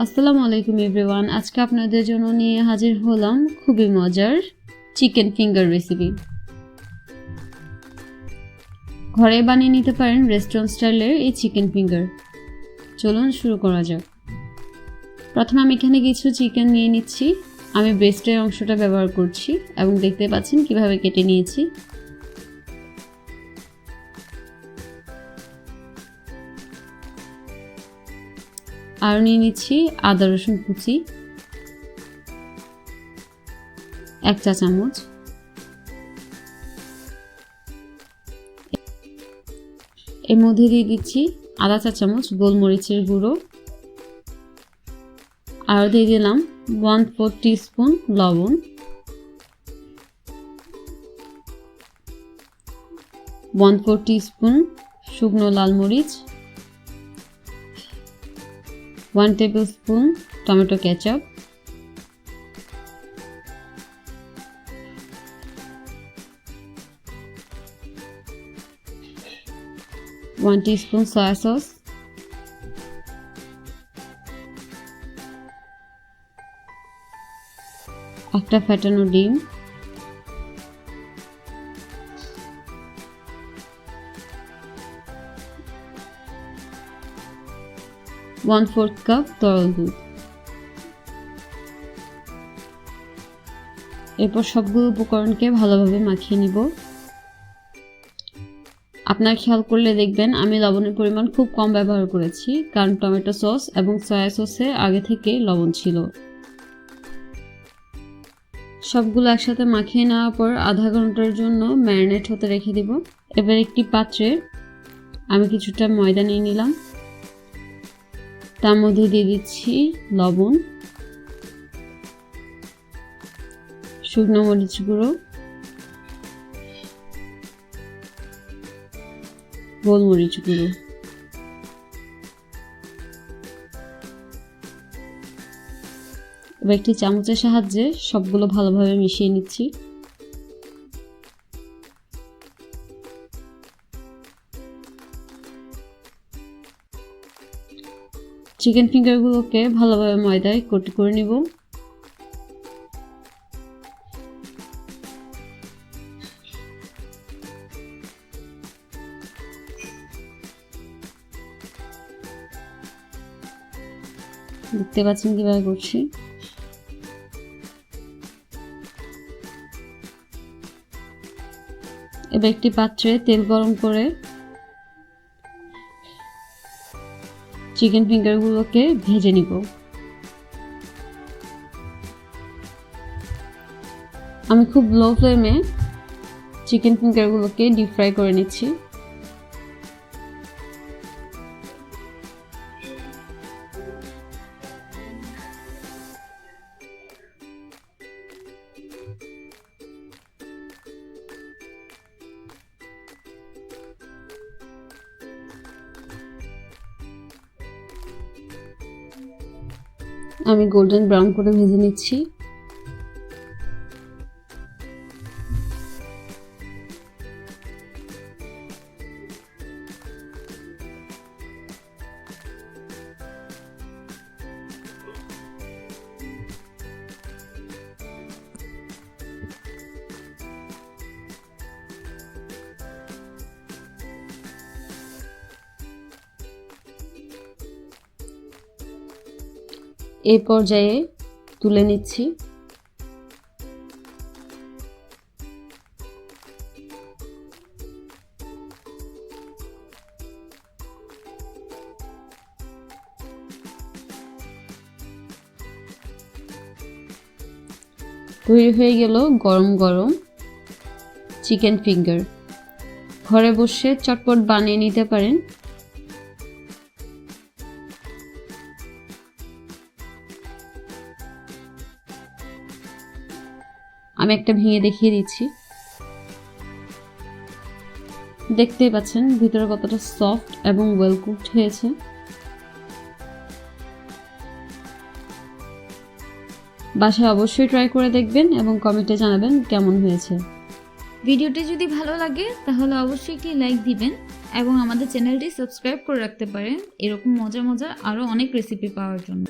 আসসালামু আলাইকুম এভরিওয়ান। আজকে আপনাদের জন্য নিয়ে হাজির হলাম খুবই মজার চিকেন ফিঙ্গার রেসিপি। ঘরে বানিয়ে নিতে পারেন রেস্টুরেন্ট স্টাইলের এই চিকেন ফিঙ্গার। চলুন শুরু করা যাক। প্রথমে আমি এখানে কিছু চিকেন নিয়ে নিচ্ছি। আমি ব্রেস্টের অংশটা ব্যবহার করছি এবং দেখতে পাচ্ছেন কিভাবে কেটে নিয়েছি। আর নিয়ে নিচ্ছি আদা রসুন কুচি 1 চা চামচ, এর মধ্যে দিয়ে দিচ্ছি আধা চা চামচ গোলমরিচের গুঁড়ো, আর দিয়ে দিলাম 1/4 টিস্পুন লবণ, 1/4 টিস্পুন শুকনো লাল মরিচ, 1 tablespoon tomato ketchup, 1 teaspoon soya sauce, একটা ফেটানো ডিম, 1/4 কাপ তরল দুধ। এরপর সবগুলো উপকরণকে ভালোভাবে মাখিয়ে নিব। আপনার খেয়াল করলে দেখবেন আমি লবণের পরিমাণ খুব কম ব্যবহার করেছি, কারণ টমেটো সস এবং সয়া সসে আগে থেকে লবণ ছিল। সবগুলো একসাথে মাখিয়ে নেওয়ার পর আধা ঘন্টার জন্য ম্যারিনেট হতে রেখে দিব। এবার একটি পাত্রে আমি কিছুটা ময়দা নিয়ে নিলাম, তার মধ্যে দিয়ে দিচ্ছি লবণ, শুকনো মরিচ গুঁড়ো, গোলমরিচ গুঁড়ো। এবার একটি চামচের সাহায্যে সবগুলো ভালোভাবে মিশিয়ে নিচ্ছি। চিকেন ফিঙ্গারগুলোকে ভালোভাবে ময়দায় কোট করে নিব। দেখতে পাচ্ছেন কিভাবে করছি। এবার একটি পাত্রে তেল গরম করে চিকেন ফিঙ্গারগুলোকে ভেজে নিব। আমি খুব লো ফ্লেমে চিকেন ফিঙ্গারগুলোকে ডিপ ফ্রাই করে নিচ্ছি। আমি গোল্ডেন ব্রাউন করে ভেজে নিচ্ছি। এই পর্যায়ে তুলে নিচ্ছি। তৈরি হয়ে গেল গরম গরম চিকেন ফিঙ্গার। ঘরে বসে চটপট বানিয়ে নিতে পারেন। আমি একটা ভেঙে দেখিয়ে দিচ্ছি। দেখতেই পাচ্ছেন ভিতরে কতটা সফট এবং ওয়েল কুকড হয়েছে। বাসায় অবশ্যই ট্রাই করে দেখবেন এবং কমেন্টে জানাবেন কেমন হয়েছে। ভিডিওটি যদি ভালো লাগে তাহলে অবশ্যই একটি লাইক দিবেন এবং আমাদের চ্যানেলটি সাবস্ক্রাইব করে রাখতে পারেন এরকম মজার আরও অনেক রেসিপি পাওয়ার জন্য।